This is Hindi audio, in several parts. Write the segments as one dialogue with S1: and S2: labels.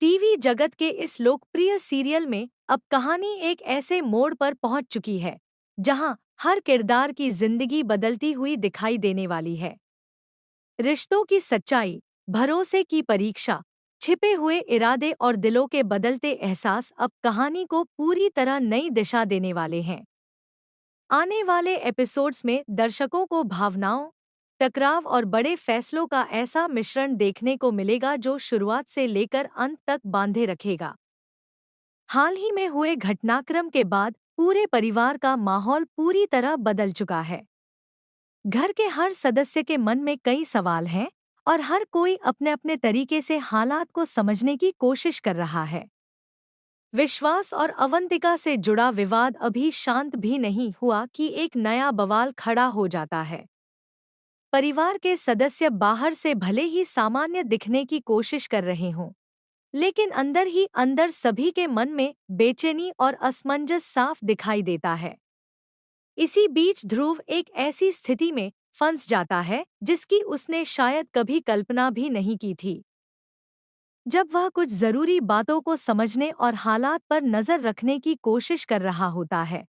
S1: टीवी जगत के इस लोकप्रिय सीरियल में अब कहानी एक ऐसे मोड़ पर पहुंच चुकी है जहां हर किरदार की जिंदगी बदलती हुई दिखाई देने वाली है। रिश्तों की सच्चाई, भरोसे की परीक्षा, छिपे हुए इरादे और दिलों के बदलते एहसास अब कहानी को पूरी तरह नई दिशा देने वाले हैं। आने वाले एपिसोड्स में दर्शकों को भावनाओं, टकराव और बड़े फैसलों का ऐसा मिश्रण देखने को मिलेगा जो शुरुआत से लेकर अंत तक बांधे रखेगा। हाल ही में हुए घटनाक्रम के बाद पूरे परिवार का माहौल पूरी तरह बदल चुका है। घर के हर सदस्य के मन में कई सवाल हैं और हर कोई अपने अपने तरीके से हालात को समझने की कोशिश कर रहा है। विश्वास और अवंतिका से जुड़ा विवाद अभी शांत भी नहीं हुआ कि एक नया बवाल खड़ा हो जाता है। परिवार के सदस्य बाहर से भले ही सामान्य दिखने की कोशिश कर रहे हों, लेकिन अंदर ही अंदर सभी के मन में बेचैनी और असमंजस साफ दिखाई देता है। इसी बीच ध्रुव एक ऐसी स्थिति में फंस जाता है जिसकी उसने शायद कभी कल्पना भी नहीं की थी। जब वह कुछ जरूरी बातों को समझने और हालात पर नजर रखने की कोशिश कर रहा होता है,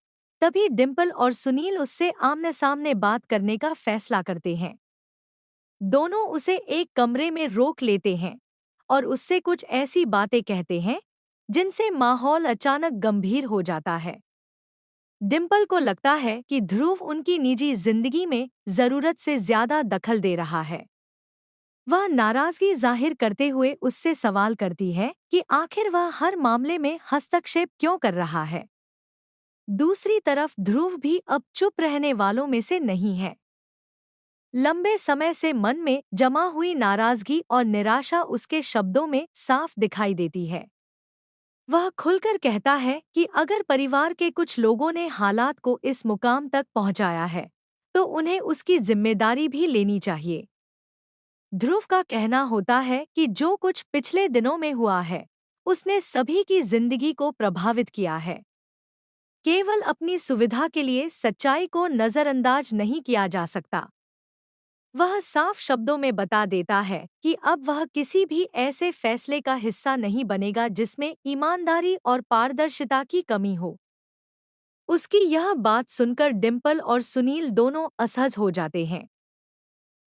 S1: तभी डिम्पल और सुनील उससे आमने सामने बात करने का फैसला करते हैं। दोनों उसे एक कमरे में रोक लेते हैं और उससे कुछ ऐसी बातें कहते हैं जिनसे माहौल अचानक गंभीर हो जाता है। डिम्पल को लगता है कि ध्रुव उनकी निजी जिंदगी में जरूरत से ज्यादा दखल दे रहा है। वह नाराजगी जाहिर करते हुए उससे सवाल करती है कि आखिर वह हर मामले में हस्तक्षेप क्यों कर रहा है। दूसरी तरफ ध्रुव भी अब चुप रहने वालों में से नहीं है। लंबे समय से मन में जमा हुई नाराजगी और निराशा उसके शब्दों में साफ दिखाई देती है। वह खुलकर कहता है कि अगर परिवार के कुछ लोगों ने हालात को इस मुकाम तक पहुंचाया है, तो उन्हें उसकी जिम्मेदारी भी लेनी चाहिए। ध्रुव का कहना होता है कि जो कुछ पिछले दिनों में हुआ है, उसने सभी की जिंदगी को प्रभावित किया है। केवल अपनी सुविधा के लिए सच्चाई को नजरअंदाज नहीं किया जा सकता। वह साफ शब्दों में बता देता है कि अब वह किसी भी ऐसे फैसले का हिस्सा नहीं बनेगा जिसमें ईमानदारी और पारदर्शिता की कमी हो। उसकी यह बात सुनकर डिम्पल और सुनील दोनों असहज हो जाते हैं।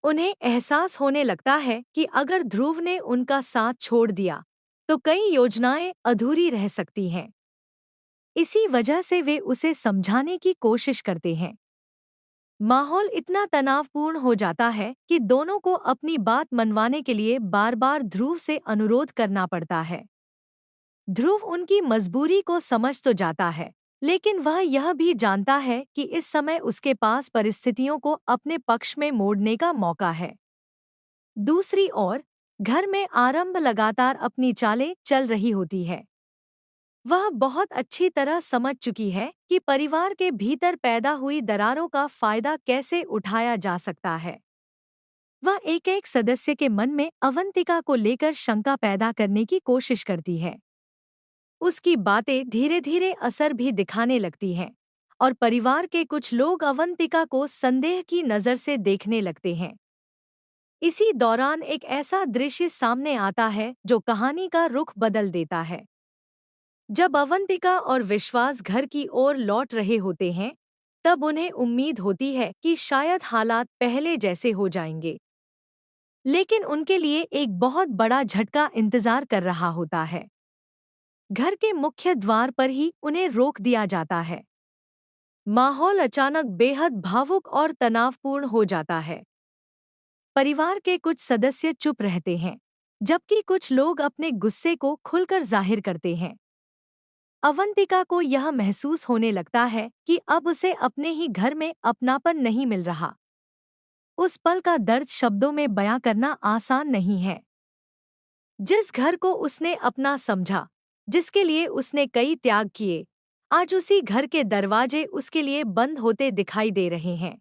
S1: उन्हें एहसास होने लगता है कि अगर ध्रुव ने उनका साथ छोड़ दिया, तो कई योजनाएं अधूरी रह सकती हैं। इसी वजह से वे उसे समझाने की कोशिश करते हैं। माहौल इतना तनावपूर्ण हो जाता है कि दोनों को अपनी बात मनवाने के लिए बार-बार ध्रुव से अनुरोध करना पड़ता है। ध्रुव उनकी मजबूरी को समझ तो जाता है, लेकिन वह यह भी जानता है कि इस समय उसके पास परिस्थितियों को अपने पक्ष में मोड़ने का मौका है। दूसरी ओर, घर में आरंभ लगातार अपनी चालें चल रही होती है। वह बहुत अच्छी तरह समझ चुकी है कि परिवार के भीतर पैदा हुई दरारों का फायदा कैसे उठाया जा सकता है। वह एक-एक सदस्य के मन में अवंतिका को लेकर शंका पैदा करने की कोशिश करती है। उसकी बातें धीरे-धीरे असर भी दिखाने लगती हैं और परिवार के कुछ लोग अवंतिका को संदेह की नज़र से देखने लगते हैं। इसी दौरान एक ऐसा दृश्य सामने आता है जो कहानी का रुख बदल देता है। जब अवंतिका और विश्वास घर की ओर लौट रहे होते हैं, तब उन्हें उम्मीद होती है कि शायद हालात पहले जैसे हो जाएंगे। लेकिन उनके लिए एक बहुत बड़ा झटका इंतजार कर रहा होता है। घर के मुख्य द्वार पर ही उन्हें रोक दिया जाता है। माहौल अचानक बेहद भावुक और तनावपूर्ण हो जाता है। परिवार के कुछ सदस्य चुप रहते हैं, जबकि कुछ लोग अपने गुस्से को खुलकर जाहिर करते हैं। अवंतिका को यह महसूस होने लगता है कि अब उसे अपने ही घर में अपनापन नहीं मिल रहा। उस पल का दर्द शब्दों में बयां करना आसान नहीं है। जिस घर को उसने अपना समझा, जिसके लिए उसने कई त्याग किए, आज उसी घर के दरवाजे उसके लिए बंद होते दिखाई दे रहे हैं।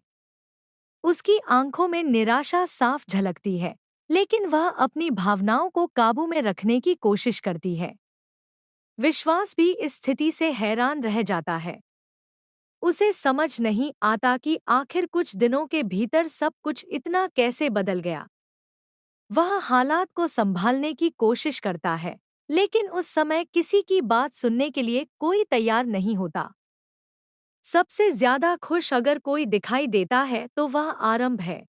S1: उसकी आंखों में निराशा साफ झलकती है, लेकिन वह अपनी भावनाओं को काबू में रखने की कोशिश करती है। विश्वास भी इस स्थिति से हैरान रह जाता है। उसे समझ नहीं आता कि आखिर कुछ दिनों के भीतर सब कुछ इतना कैसे बदल गया। वह हालात को संभालने की कोशिश करता है, लेकिन उस समय किसी की बात सुनने के लिए कोई तैयार नहीं होता। सबसे ज्यादा खुश अगर कोई दिखाई देता है तो वह आरंभ है।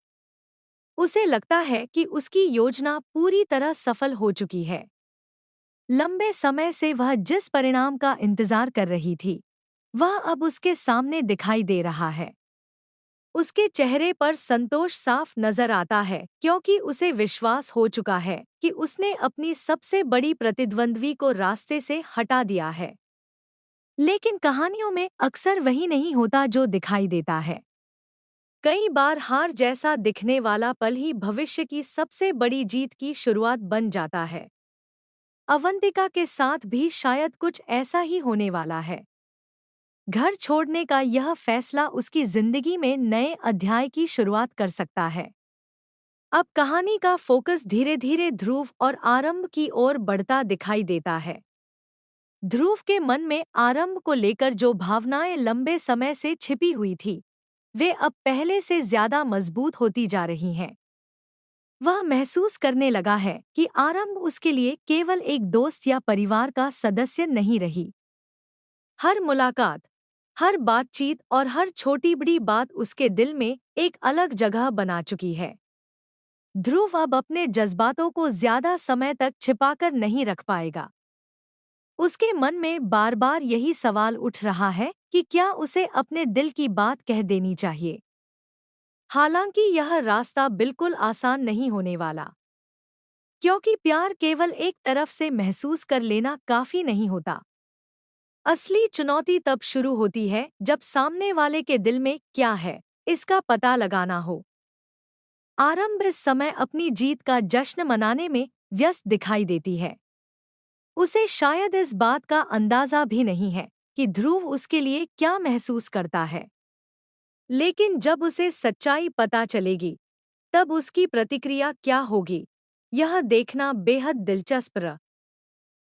S1: उसे लगता है कि उसकी योजना पूरी तरह सफल हो चुकी है। लंबे समय से वह जिस परिणाम का इंतजार कर रही थी, वह अब उसके सामने दिखाई दे रहा है। उसके चेहरे पर संतोष साफ नजर आता है क्योंकि उसे विश्वास हो चुका है कि उसने अपनी सबसे बड़ी प्रतिद्वंद्वी को रास्ते से हटा दिया है। लेकिन कहानियों में अक्सर वही नहीं होता जो दिखाई देता है। कई बार हार जैसा दिखने वाला पल ही भविष्य की सबसे बड़ी जीत की शुरुआत बन जाता है। अवंतिका के साथ भी शायद कुछ ऐसा ही होने वाला है। घर छोड़ने का यह फैसला उसकी जिंदगी में नए अध्याय की शुरुआत कर सकता है। अब कहानी का फोकस धीरे धीरे ध्रुव और आरंभ की ओर बढ़ता दिखाई देता है। ध्रुव के मन में आरंभ को लेकर जो भावनाएं लंबे समय से छिपी हुई थी, वे अब पहले से ज्यादा मजबूत होती जा रही हैं। वह महसूस करने लगा है कि आरंभ उसके लिए केवल एक दोस्त या परिवार का सदस्य नहीं रही। हर मुलाकात, हर बातचीत और हर छोटी बड़ी बात उसके दिल में एक अलग जगह बना चुकी है। ध्रुव अब अपने जज्बातों को ज्यादा समय तक छिपाकर नहीं रख पाएगा। उसके मन में बार बार यही सवाल उठ रहा है कि क्या उसे अपने दिल की बात कह देनी चाहिए। हालांकि यह रास्ता बिल्कुल आसान नहीं होने वाला, क्योंकि प्यार केवल एक तरफ से महसूस कर लेना काफी नहीं होता। असली चुनौती तब शुरू होती है जब सामने वाले के दिल में क्या है, इसका पता लगाना हो। आरंभ इस समय अपनी जीत का जश्न मनाने में व्यस्त दिखाई देती है। उसे शायद इस बात का अंदाजा भी नहीं है कि ध्रुव उसके लिए क्या महसूस करता है। लेकिन जब उसे सच्चाई पता चलेगी, तब उसकी प्रतिक्रिया क्या होगी, यह देखना बेहद दिलचस्प